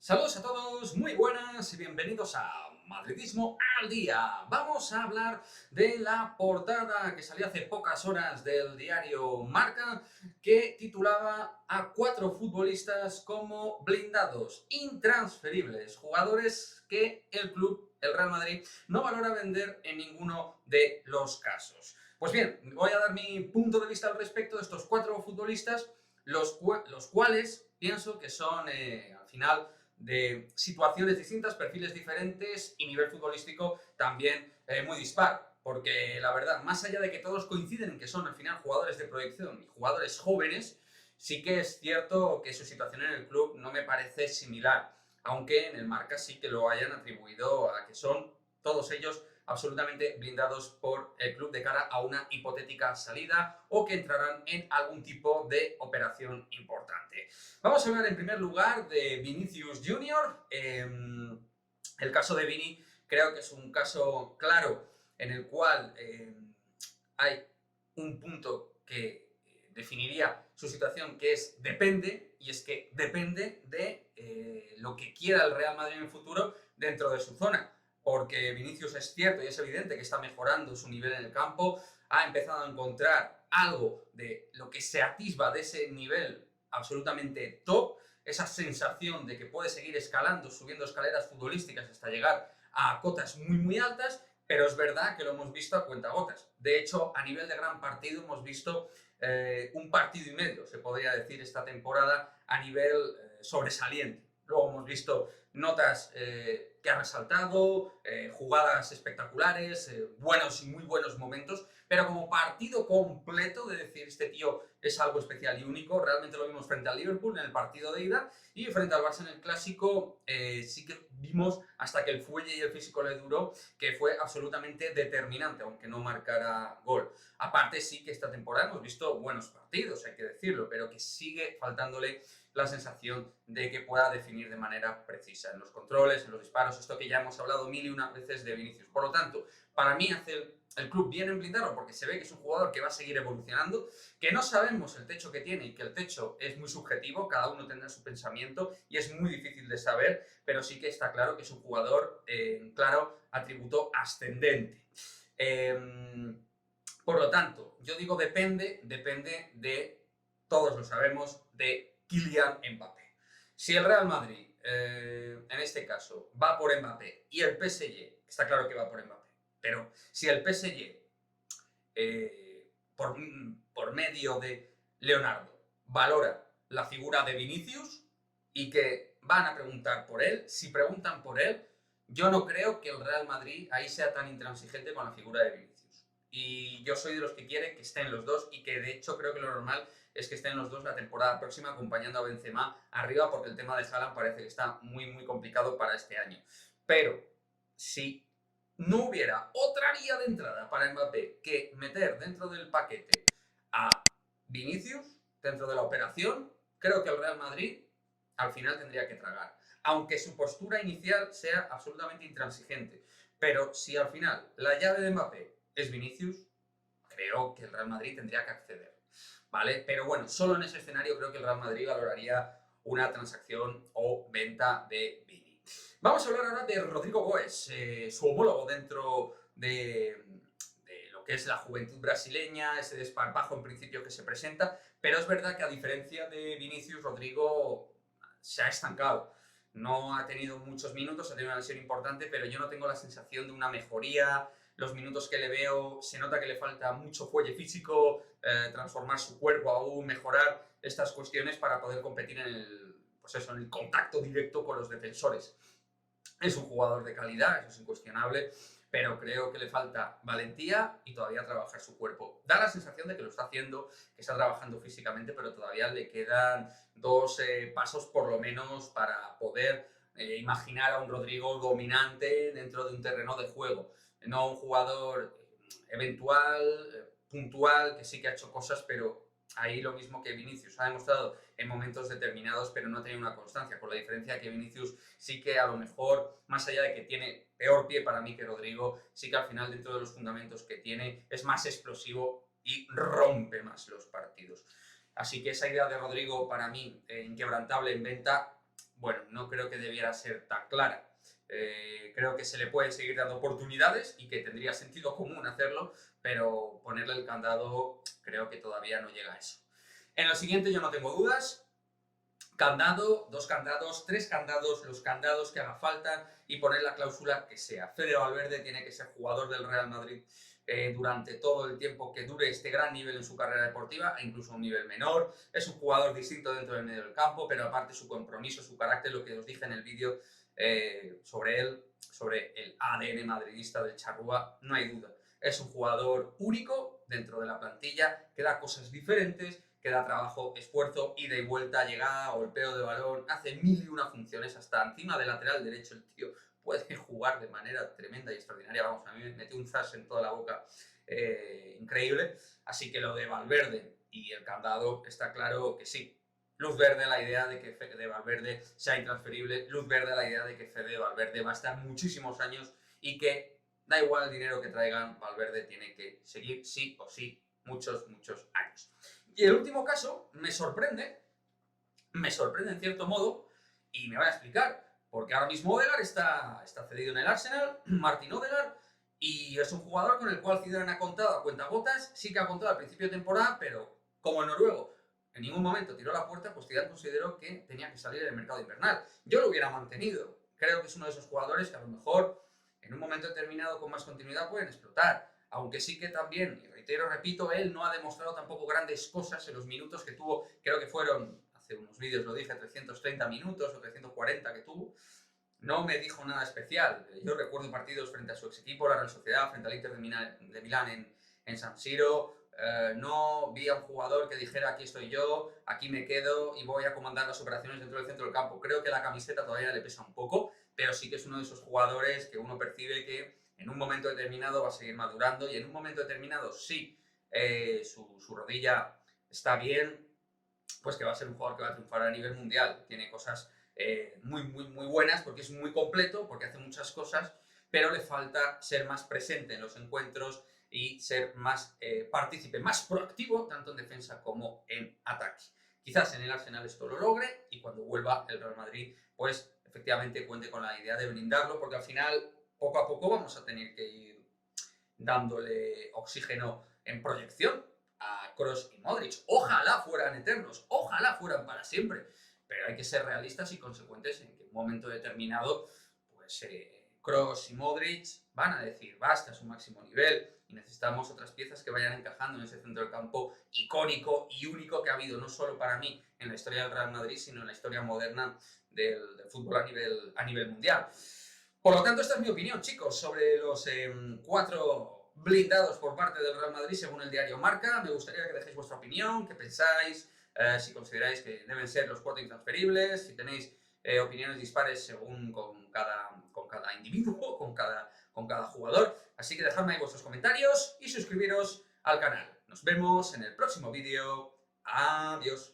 Saludos a todos, muy buenas y bienvenidos a Madridismo al Día. Vamos a hablar de la portada que salió hace pocas horas del diario Marca, que titulaba a 4 futbolistas como blindados, intransferibles, jugadores que el club, el Real Madrid, no valora vender en ninguno de los casos. Pues bien, voy a dar mi punto de vista al respecto de estos 4 futbolistas, los cuales pienso que son al final de situaciones distintas, perfiles diferentes y nivel futbolístico también muy dispar. Porque la verdad, más allá de que todos coinciden en que son al final jugadores de proyección y jugadores jóvenes, sí que es cierto que su situación en el club no me parece similar. Aunque en el Marca sí que lo hayan atribuido a que son todos ellos absolutamente blindados por el club de cara a una hipotética salida o que entrarán en algún tipo de operación importante. Vamos a hablar en primer lugar de Vinicius Junior. El caso de Vini creo que es un caso claro en el cual hay un punto que definiría su situación, que es depende, y es que depende de lo que quiera el Real Madrid en el futuro dentro de su zona. Porque Vinicius es cierto y es evidente que está mejorando su nivel en el campo, ha empezado a encontrar algo de lo que se atisba de ese nivel absolutamente top, esa sensación de que puede seguir escalando, subiendo escaleras futbolísticas hasta llegar a cotas muy altas, pero es verdad que lo hemos visto a cuentagotas. De hecho, a nivel de gran partido hemos visto un partido y medio, se podría decir, esta temporada a nivel sobresaliente. Luego hemos visto notas que ha resaltado, jugadas espectaculares, buenos y muy buenos momentos, pero como partido completo de decir este tío es algo especial y único, realmente lo vimos frente al Liverpool en el partido de ida y frente al Barça en el Clásico sí que vimos hasta que el fuelle y el físico le duró, que fue absolutamente determinante, aunque no marcara gol. Aparte sí que esta temporada hemos visto buenos partidos, hay que decirlo, pero que sigue faltándole la sensación de que pueda definir de manera precisa en los controles, en los disparos, esto que ya hemos hablado mil y una veces de Vinicius. Por lo tanto, para mí hace el club bien en blindarlo porque se ve que es un jugador que va a seguir evolucionando, que no sabemos el techo que tiene y que el techo es muy subjetivo, cada uno tendrá su pensamiento y es muy difícil de saber, pero sí que está claro que es un jugador en claro atributo ascendente. Por lo tanto, yo digo depende de, todos lo sabemos, de Kylian Mbappé. Si el Real Madrid, en este caso, va por Mbappé y el PSG, está claro que va por Mbappé, pero si el PSG, por medio de Leonardo, valora la figura de Vinicius y que van a preguntar por él, si preguntan por él, yo no creo que el Real Madrid ahí sea tan intransigente con la figura de Vinicius. Y yo soy de los que quiere que estén los dos y que de hecho creo que lo normal es que estén los dos la temporada próxima acompañando a Benzema arriba, porque el tema de Haaland parece que está muy complicado para este año. Pero si no hubiera otra vía de entrada para Mbappé que meter dentro del paquete a Vinicius, dentro de la operación, creo que el Real Madrid al final tendría que tragar. Aunque su postura inicial sea absolutamente intransigente. Pero si al final la llave de Mbappé es Vinicius, creo que el Real Madrid tendría que acceder. ¿Vale? Pero bueno, solo en ese escenario creo que el Real Madrid valoraría una transacción o venta de Vini. Vamos a hablar ahora de Rodrigo Goes, su homólogo dentro de lo que es la juventud brasileña, ese desparpajo en principio que se presenta, pero es verdad que a diferencia de Vinicius, Rodrigo se ha estancado. No ha tenido muchos minutos, ha tenido una lesión importante, pero yo no tengo la sensación de una mejoría. Los minutos que le veo se nota que le falta mucho fuelle físico, transformar su cuerpo aún, mejorar estas cuestiones para poder competir en el, pues eso, en el contacto directo con los defensores. Es un jugador de calidad, eso es incuestionable, pero creo que le falta valentía y todavía trabajar su cuerpo. Da la sensación de que lo está haciendo, que está trabajando físicamente, pero todavía le quedan dos pasos por lo menos para poder imaginar a un Rodrigo dominante dentro de un terreno de juego. No un jugador eventual, puntual, que sí que ha hecho cosas, pero ahí lo mismo que Vinicius, ha demostrado en momentos determinados, pero no ha tenido una constancia, con la diferencia que Vinicius sí que a lo mejor, más allá de que tiene peor pie para mí que Rodrigo, sí que al final dentro de los fundamentos que tiene es más explosivo y rompe más los partidos. Así que esa idea de Rodrigo para mí inquebrantable en venta, bueno, no creo que debiera ser tan clara. Creo que se le pueden seguir dando oportunidades y que tendría sentido común hacerlo, pero ponerle el candado creo que todavía no llega a eso. En lo siguiente yo no tengo dudas. Candado, 2 candados, 3 candados, los candados que haga falta y poner la cláusula que sea. Fede Valverde tiene que ser jugador del Real Madrid durante todo el tiempo que dure este gran nivel en su carrera deportiva, e incluso a un nivel menor. Es un jugador distinto dentro del medio del campo, pero aparte su compromiso, su carácter, lo que os dije en el vídeo sobre él, sobre el ADN madridista del Charrúa, no hay duda. Es un jugador único dentro de la plantilla, que da cosas diferentes, que da trabajo, esfuerzo, ida y vuelta, llegada, golpeo de balón, hace mil y una funciones, hasta encima del lateral derecho el tío puede jugar de manera tremenda y extraordinaria. Vamos, a mí me metió un zas en toda la boca increíble. Así que lo de Valverde y el candado está claro que sí. Luz verde a la idea de que Fede Valverde sea intransferible, luz verde a la idea de que Fede Valverde va a estar muchísimos años y que da igual el dinero que traigan, Valverde tiene que seguir sí o sí muchos, muchos años. Y el último caso me sorprende en cierto modo, y me voy a explicar, porque ahora mismo Odegaard está cedido en el Arsenal, Martin Odegaard, y es un jugador con el cual Zidane ha contado a cuentagotas, sí que ha contado al principio de temporada, pero como el noruego en ningún momento tiró la puerta, pues Zidane consideró que tenía que salir del mercado invernal. Yo lo hubiera mantenido, creo que es uno de esos jugadores que a lo mejor en un momento determinado con más continuidad pueden explotar, aunque sí que también, y reitero, repito, él no ha demostrado tampoco grandes cosas en los minutos que tuvo, creo que fueron, hace unos vídeos lo dije, 330 minutos o 340 que tuvo, no me dijo nada especial. Yo recuerdo partidos frente a su ex equipo, la Real Sociedad, frente al Inter de Milán en San Siro. No vi a un jugador que dijera aquí estoy yo, aquí me quedo y voy a comandar las operaciones dentro del centro del campo. Creo que la camiseta todavía le pesa un poco, pero sí que es uno de esos jugadores que uno percibe que en un momento determinado va a seguir madurando y en un momento determinado sí, su rodilla está bien, pues que va a ser un jugador que va a triunfar a nivel mundial. Tiene cosas muy buenas porque es muy completo, porque hace muchas cosas, pero le falta ser más presente en los encuentros y ser más partícipe, más proactivo, tanto en defensa como en ataque. Quizás en el Arsenal esto lo logre y cuando vuelva el Real Madrid, pues efectivamente cuente con la idea de blindarlo, porque al final, poco a poco, vamos a tener que ir dándole oxígeno en proyección a Kroos y Modric. Ojalá fueran eternos, ojalá fueran para siempre, pero hay que ser realistas y consecuentes en que en un momento determinado, pues Kroos y Modric van a decir basta a su máximo nivel y necesitamos otras piezas que vayan encajando en ese centro del campo icónico y único que ha habido no solo para mí en la historia del Real Madrid, sino en la historia moderna del fútbol a nivel mundial. Por lo tanto, esta es mi opinión, chicos, sobre los 4 blindados por parte del Real Madrid según el diario Marca. Me gustaría que dejéis vuestra opinión, qué pensáis, si consideráis que deben ser los 4 intransferibles, si tenéis opiniones dispares según con cada individuo, con cada jugador. Así que dejadme ahí vuestros comentarios y suscribiros al canal. Nos vemos en el próximo vídeo. Adiós.